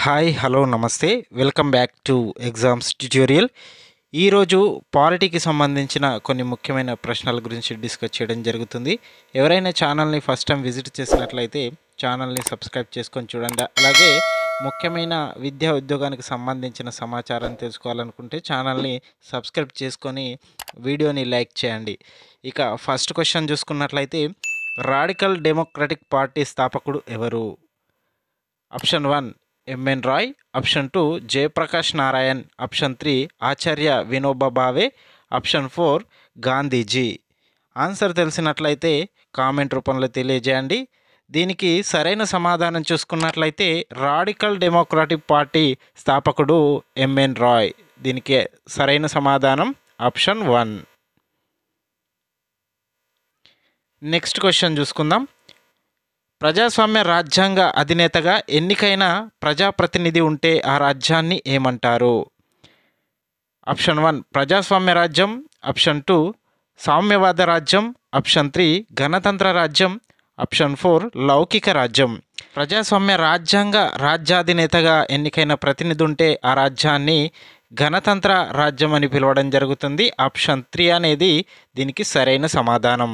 Hi hello నమస్తే welcome back to exams tutorial. ఈరోజు పాలిటీకి సంబంధించిన కొన్ని ముఖ్యమైన ప్రశ్నల గురించి డిస్కస్ చేయడం జరుగుతుంది. ఎవరైనా ఛానల్ని ఫస్ట్ టైం విజిట్ చేసినట్లయితే ఛానల్ని సబ్స్క్రైబ్ చేసుకొని చూడండి. అలాగే ముఖ్యమైన విద్యా ఉద్యోగానికి సంబంధించిన సమాచారం తెలుసుకోవాలనుకుంటే ఛానల్ని సబ్స్క్రైబ్ చేసుకొని వీడియోని లైక్ చేయండి. ఇక ఫస్ట్ క్వశ్చన్ చూసుకున్నట్లయితే రాడికల్ డెమోక్రటిక్ పార్టీ స్థాపకుడు ఎవరు? Option 1 MN Roy, option 2 Jayaprakash Narayan, option 3 Acharya Vinoba Bhave, option 4 Gandhiji. Answer తెలిసినట్లయితే కామెంట్ రూపంలో తెలియజేయండి. దీనికి సరైన సమాధానం చూసుకున్నట్లయితే రాడికల్ డెమోక్రటిక్ పార్టీ స్థాపకుడు ఎంఎన్ రాయ్. దీనికి సరైన సమాధానం ఆప్షన్ 1. నెక్స్ట్ క్వశ్చన్ చూసుకుందాం. ప్రజాస్వామ్య రాజ్యాంగ అధినేతగా ఎన్నికైన ప్రజాప్రతినిధి ఉంటే ఆ రాజ్యాన్ని ఏమంటారు? ఆప్షన్ 1 ప్రజాస్వామ్య రాజ్యం, ఆప్షన్ 2 సామ్యవాద రాజ్యం, ఆప్షన్ 3 గణతంత్ర రాజ్యం, ఆప్షన్ 4 లౌకిక రాజ్యం. ప్రజాస్వామ్య రాజ్యాంగ రాజ్యాధినేతగా ఎన్నికైన ప్రతినిధి ఉంటే ఆ రాజ్యాన్ని గణతంత్ర రాజ్యం అని పిలవడం జరుగుతుంది. ఆప్షన్ 3 అనేది దీనికి సరైన సమాధానం.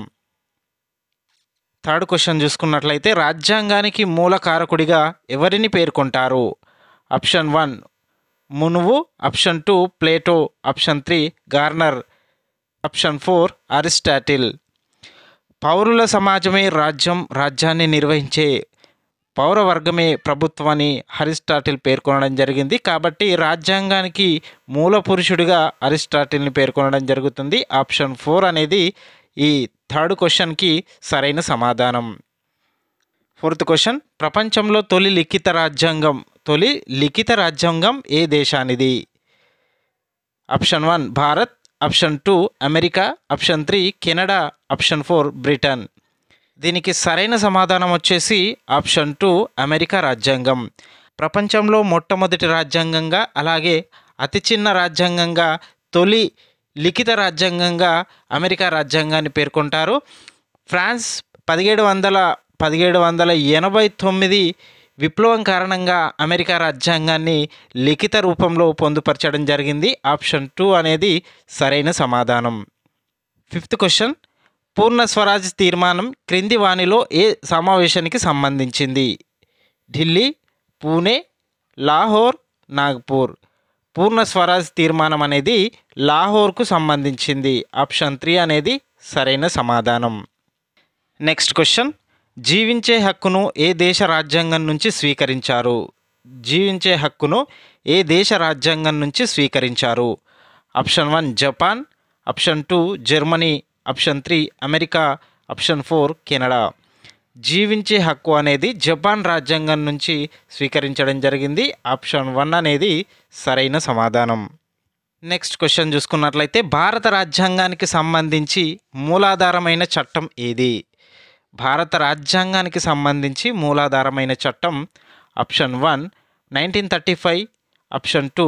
థర్డ్ క్వశ్చన్ చూసుకున్నట్లయితే రాజ్యాంగానికి మూల కారకుడిగా ఎవరిని పేర్కొంటారు? Option 1 Manu, option 2 Plato, option 3 Garner, option 4 Aristotle. పౌరుల సమాజమే రాజ్యాన్ని నిర్వహించే పౌరవర్గమే ప్రభుత్వాన్ని అరిస్టాటిల్ పేర్కొనడం జరిగింది. కాబట్టి రాజ్యాంగానికి మూల పురుషుడిగా అరిస్టాటిల్ని పేర్కొనడం జరుగుతుంది. ఆప్షన్ 4 అనేది ఈ థర్డ్ క్వశ్చన్కి సరైన సమాధానం. ఫోర్త్ క్వశ్చన్ ప్రపంచంలో తొలి లిఖిత రాజ్యాంగం ఏ దేశానిది? Option 1 Bharat, option 2 America, option 3 Canada, option 4 Britain. దీనికి సరైన సమాధానం వచ్చేసి ఆప్షన్ 2 అమెరికా రాజ్యాంగం. ప్రపంచంలో మొట్టమొదటి రాజ్యాంగంగా, అలాగే అతి చిన్న రాజ్యాంగంగా, తొలి లిఖిత రాజ్యాంగంగా అమెరికా రాజ్యాంగాన్ని పేర్కొంటారు. ఫ్రాన్స్ 1789 విప్లవం కారణంగా అమెరికా రాజ్యాంగాన్ని లిఖిత రూపంలో పొందుపరచడం జరిగింది. ఆప్షన్ 2 అనేది సరైన సమాధానం. ఫిఫ్త్ క్వశ్చన్ పూర్ణ స్వరాజ్ తీర్మానం క్రింది వానిలో ఏ సమావేశానికి సంబంధించింది? ఢిల్లీ, పూణే, లాహోర్, నాగ్పూర్. పూర్ణ స్వరాజ్ తీర్మానం అనేది లాహోర్కు సంబంధించింది. ఆప్షన్ 3 అనేది సరైన సమాధానం. నెక్స్ట్ క్వశ్చన్ జీవించే హక్కును ఏ దేశ రాజ్యాంగం నుంచి స్వీకరించారు? జీవించే హక్కును ఏ దేశ రాజ్యాంగం నుంచి స్వీకరించారు? Option 1 Japan, option 2 Germany, option 3 America, option 4 Canada. జీవించే హక్కు అనేది జపాన్ రాజ్యాంగం నుంచి స్వీకరించడం జరిగింది. ఆప్షన్ 1 అనేది సరైన సమాధానం. నెక్స్ట్ క్వశ్చన్ చూసుకున్నట్లయితే భారత రాజ్యాంగానికి సంబంధించి మూలాధారమైన చట్టం ఏది? భారత రాజ్యాంగానికి సంబంధించి మూలాధారమైన చట్టం ఆప్షన్ 1 1935, ఆప్షన్ 2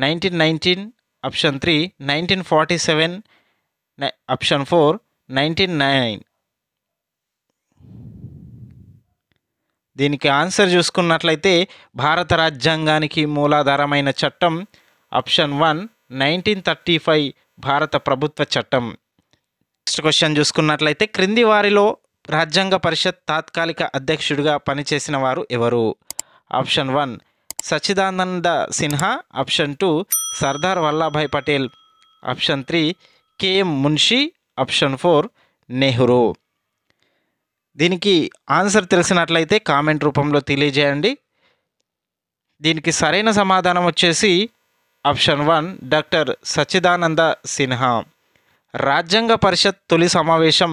1919, ఆప్షన్ 3 1947, ఆప్షన్ 4 1909. దీనికి ఆన్సర్ చూసుకున్నట్లయితే భారత రాజ్యాంగానికి మూలాధారమైన చట్టం ఆప్షన్ 1 1935 భారత ప్రభుత్వ చట్టం. నెక్స్ట్ క్వశ్చన్ చూసుకున్నట్లయితే క్రింది వారిలో రాజ్యాంగ పరిషత్ తాత్కాలిక అధ్యక్షుడిగా పనిచేసిన వారు ఎవరు? Option 1 Sachchidananda Sinha, option 2 Sardar Vallabhbhai Patel, option 3 KM Munshi, option 4 Nehru. దీనికి ఆన్సర్ తెలిసినట్లయితే కామెంట్ రూపంలో తెలియజేయండి. దీనికి సరైన సమాధానం వచ్చేసి ఆప్షన్ 1 డాక్టర్ సచ్చిదానంద సిన్హా. రాజ్యాంగ పరిషత్ తొలి సమావేశం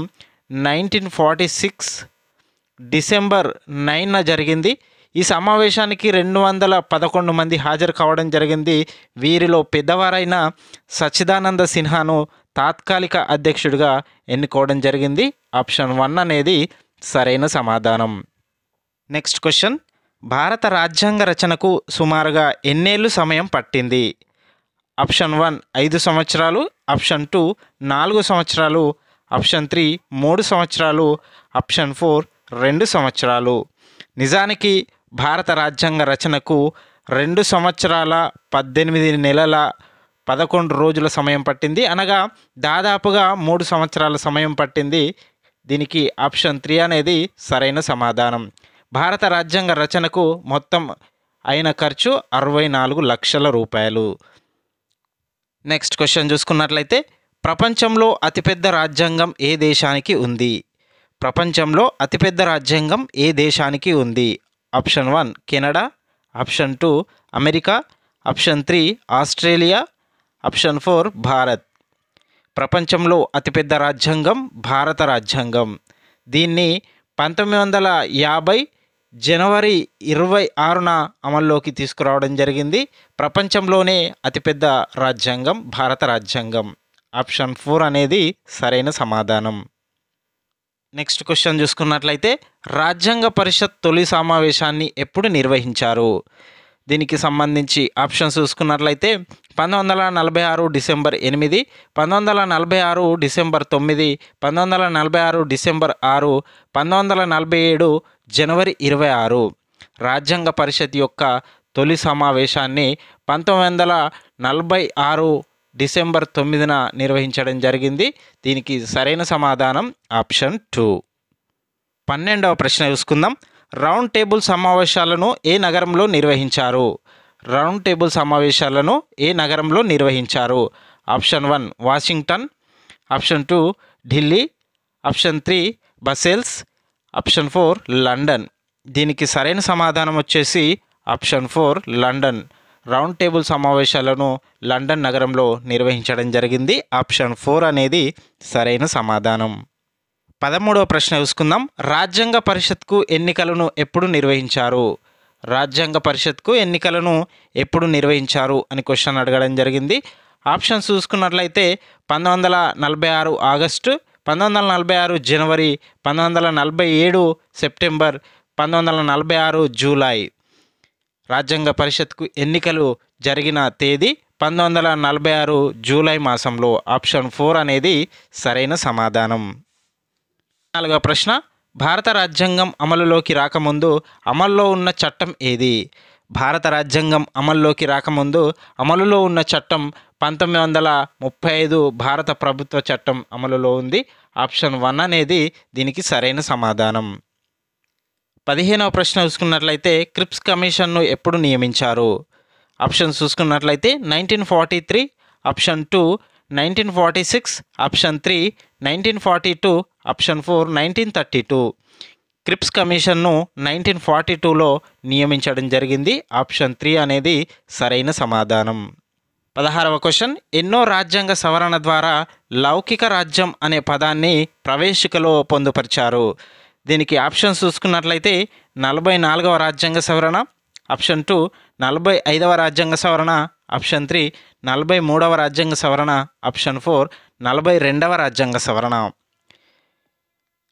1946 డిసెంబర్ 9న జరిగింది. ఈ సమావేశానికి 211 మంది హాజరు కావడం జరిగింది. వీరిలో పెద్దవారైన సచ్చిదానంద సిన్హాను తాత్కాలిక అధ్యక్షుడిగా ఎన్నుకోవడం జరిగింది. ఆప్షన్ 1 అనేది సరైన సమాధానం. నెక్స్ట్ క్వశ్చన్ భారత రాజ్యాంగ రచనకు సుమారుగా ఎన్నేళ్ళు సమయం పట్టింది? ఆప్షన్ 1 5 సంవత్సరాలు, ఆప్షన్ 2 4 సంవత్సరాలు, ఆప్షన్ 3 3 సంవత్సరాలు, ఆప్షన్ 4 2 సంవత్సరాలు. నిజానికి భారత రాజ్యాంగ రచనకు 2 సంవత్సరాల 18 నెలల 11 రోజుల సమయం పట్టింది. అనగా దాదాపుగా 3 సంవత్సరాల సమయం పట్టింది. దీనికి ఆప్షన్ 3 అనేది సరైన సమాధానం. భారత రాజ్యాంగ రచనకు మొత్తం అయిన ఖర్చు 64 లక్షల రూపాయలు. నెక్స్ట్ క్వశ్చన్ చూసుకున్నట్లయితే ప్రపంచంలో అతిపెద్ద రాజ్యాంగం ఏ దేశానికి ఉంది? ప్రపంచంలో అతిపెద్ద రాజ్యాంగం ఏ దేశానికి ఉంది? Option 1 Canada, option 2 America, option 3 Australia, option 4 Bharat. ప్రపంచంలో అతిపెద్ద రాజ్యాంగం భారత రాజ్యాంగం. దీన్ని 1950 జనవరి 26న అమల్లోకి తీసుకురావడం జరిగింది. ప్రపంచంలోనే అతిపెద్ద రాజ్యాంగం భారత రాజ్యాంగం. ఆప్షన్ 4 అనేది సరైన సమాధానం. నెక్స్ట్ క్వశ్చన్ చూసుకున్నట్లయితే రాజ్యాంగ పరిషత్ తొలి సమావేశాన్ని ఎప్పుడు నిర్వహించారు? దీనికి సంబంధించి ఆప్షన్స్ చూసుకున్నట్లయితే 1946 డిసెంబర్ 8, 1946 డిసెంబర్ 9, 1946 డిసెంబర్ 6, 1947 జనవరి 26. రాజ్యాంగ పరిషత్ యొక్క తొలి సమావేశాన్ని 1946 డిసెంబర్ 9న నిర్వహించడం జరిగింది. దీనికి సరైన సమాధానం ఆప్షన్ 2. 12వ ప్రశ్న చూసుకుందాం. రౌండ్ టేబుల్ సమావేశాలను ఏ నగరంలో నిర్వహించారు? రౌండ్ టేబుల్ సమావేశాలను ఏ నగరంలో నిర్వహించారు? Option 1 Washington, option 2 Delhi, option 3 Brussels, option 4 London. దీనికి సరైన సమాధానం వచ్చేసి ఆప్షన్ 4 లండన్. రౌండ్ టేబుల్ సమావేశాలను లండన్ నగరంలో నిర్వహించడం జరిగింది. ఆప్షన్ 4 అనేది సరైన సమాధానం. 13వ ప్రశ్న చూసుకుందాం. రాజ్యాంగ పరిషత్కు ఎన్నికలను ఎప్పుడు నిర్వహించారు? రాజ్యాంగ పరిషత్కు ఎన్నికలను ఎప్పుడు నిర్వహించారు అని క్వశ్చన్ అడగడం జరిగింది. ఆప్షన్స్ చూసుకున్నట్లయితే 1946 ఆగస్టు, 1946 జనవరి, 1947 సెప్టెంబర్, 1946 జూలై. రాజ్యాంగ పరిషత్కు ఎన్నికలు జరిగిన తేదీ 1946 జూలై మాసంలో. ఆప్షన్ 4 అనేది సరైన సమాధానం. 4వ ప్రశ్న. భారత రాజ్యాంగం అమలులోకి రాకముందు అమల్లో ఉన్న చట్టం ఏది? భారత రాజ్యాంగం అమల్లోకి రాకముందు అమలులో ఉన్న చట్టం 1935 భారత ప్రభుత్వ చట్టం అమలులో ఉంది. ఆప్షన్ 1 అనేది దీనికి సరైన సమాధానం. 15వ ప్రశ్న చూసుకున్నట్లయితే క్రిప్స్ కమిషన్ను ఎప్పుడు నియమించారు? ఆప్షన్స్ చూసుకున్నట్లయితే 1943, ఆప్షన్ 2 1946, ఆప్షన్ 3 1942, ఆప్షన్ 4 1932. క్రిప్స్ కమిషన్ను 1942లో నియమించడం జరిగింది. ఆప్షన్ 3 అనేది సరైన సమాధానం. 16వ క్వశ్చన్. ఎన్నో రాజ్యాంగ సవరణ ద్వారా లౌకిక రాజ్యం అనే పదాన్ని ప్రవేశికలో పొందుపరిచారు? దీనికి ఆప్షన్స్ చూసుకున్నట్లయితే 44వ రాజ్యాంగ సవరణ, ఆప్షన్ 2 45వ రాజ్యాంగ సవరణ, ఆప్షన్ 3 43వ రాజ్యాంగ సవరణ, ఆప్షన్ 4 42వ రాజ్యాంగ సవరణ.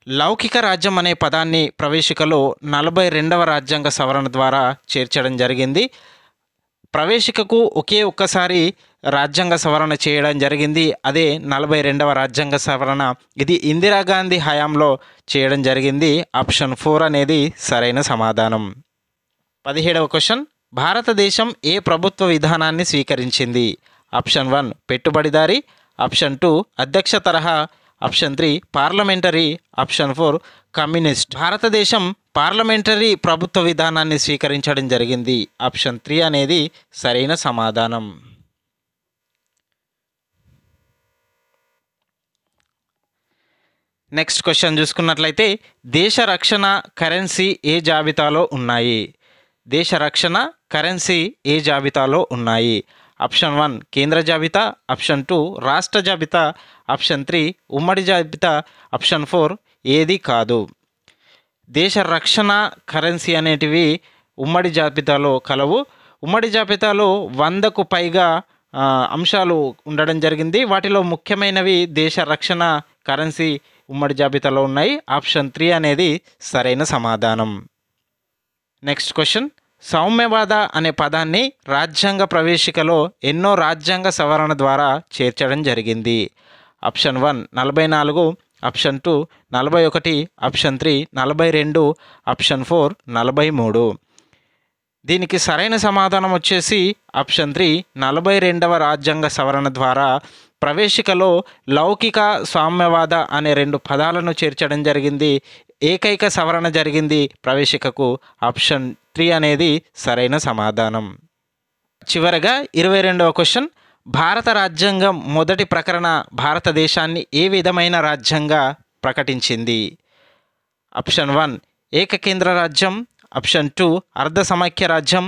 లౌకిక రాజ్యం అనే పదాన్ని ప్రవేశికలో 42వ రాజ్యాంగ సవరణ ద్వారా చేర్చడం జరిగింది. ప్రవేశికకు ఒక్కసారి రాజ్యాంగ సవరణ చేయడం జరిగింది. అదే 42వ రాజ్యాంగ సవరణ. ఇది ఇందిరాగాంధీ హయాంలో చేయడం జరిగింది. ఆప్షన్ 4 అనేది సరైన సమాధానం. 17వ క్వశ్చన్. భారతదేశం ఏ ప్రభుత్వ విధానాన్ని స్వీకరించింది? ఆప్షన్ 1 పెట్టుబడిదారీ, ఆప్షన్ 2 అధ్యక్ష తరహా, ఆప్షన్ 3 పార్లమెంటరీ, ఆప్షన్ 4 కమ్యూనిస్ట్. భారతదేశం పార్లమెంటరీ ప్రభుత్వ విధానాన్ని స్వీకరించడం జరిగింది. ఆప్షన్ 3 అనేది సరైన సమాధానం. నెక్స్ట్ క్వశ్చన్ చూసుకున్నట్లయితే దేశ రక్షణ కరెన్సీ ఏ జాబితాలో ఉన్నాయి? దేశ రక్షణ కరెన్సీ ఏ జాబితాలో ఉన్నాయి? ఆప్షన్ 1 కేంద్ర జాబితా, ఆప్షన్ 2 రాష్ట్ర జాబితా, ఆప్షన్ 3 ఉమ్మడి జాబితా, ఆప్షన్ 4 ఏది కాదు. దేశ రక్షణ కరెన్సీ అనేటివి ఉమ్మడి జాబితాలో కలవు. ఉమ్మడి జాబితాలో 100కు పైగా అంశాలు ఉండడం జరిగింది. వాటిలో ముఖ్యమైనవి దేశ రక్షణ కరెన్సీ ఉమ్మడి జాబితాలో ఉన్నాయి. ఆప్షన్ 3 అనేది సరైన సమాధానం. Next question. సౌమ్యవాద అనే పదాన్ని రాజ్యాంగ ప్రవేశికలో ఎన్నో రాజ్యాంగ సవరణ ద్వారా చేర్చడం జరిగింది? Option 1 44, option 2 41, option 3 42, option 4 43. దీనికి సరైన సమాధానం వచ్చేసి ఆప్షన్ 3 42వ రాజ్యాంగ సవరణ ద్వారా ప్రవేశికలో లౌకిక సామ్యవాద అనే 2 పదాలను చేర్చడం జరిగింది. ఏకైక సవరణ జరిగింది ప్రవేశికకు. ఆప్షన్ 3 అనేది సరైన సమాధానం. చివరగా 22వ క్వశ్చన్, భారత రాజ్యాంగం మొదటి ప్రకరణ భారతదేశాన్ని ఏ విధమైన రాజ్యంగా ప్రకటించింది? ఆప్షన్ 1 ఏకకేంద్ర రాజ్యం, ఆప్షన్ 2 అర్ధ సమైక్య రాజ్యం,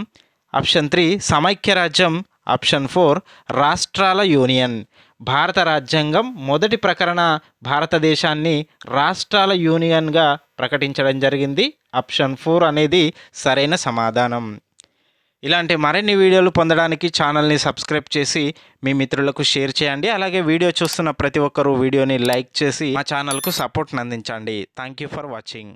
ఆప్షన్ 3 సమైక్య రాజ్యం, ఆప్షన్ 4 రాష్ట్రాల యూనియన్. భారత రాజ్యాంగం మొదటి ప్రకరణ భారతదేశాన్ని రాష్ట్రాల యూనియన్గా ప్రకటించడం జరిగింది. ఆప్షన్ 4 అనేది సరైన సమాధానం. ఇలాంటి మరిన్ని వీడియోలు పొందడానికి ఛానల్ని సబ్స్క్రైబ్ చేసి మీ మిత్రులకు షేర్ చేయండి. అలాగే వీడియో చూస్తున్న ప్రతి ఒక్కరూ వీడియోని లైక్ చేసి మా ఛానల్కు సపోర్ట్ని అందించండి. Thank you for watching.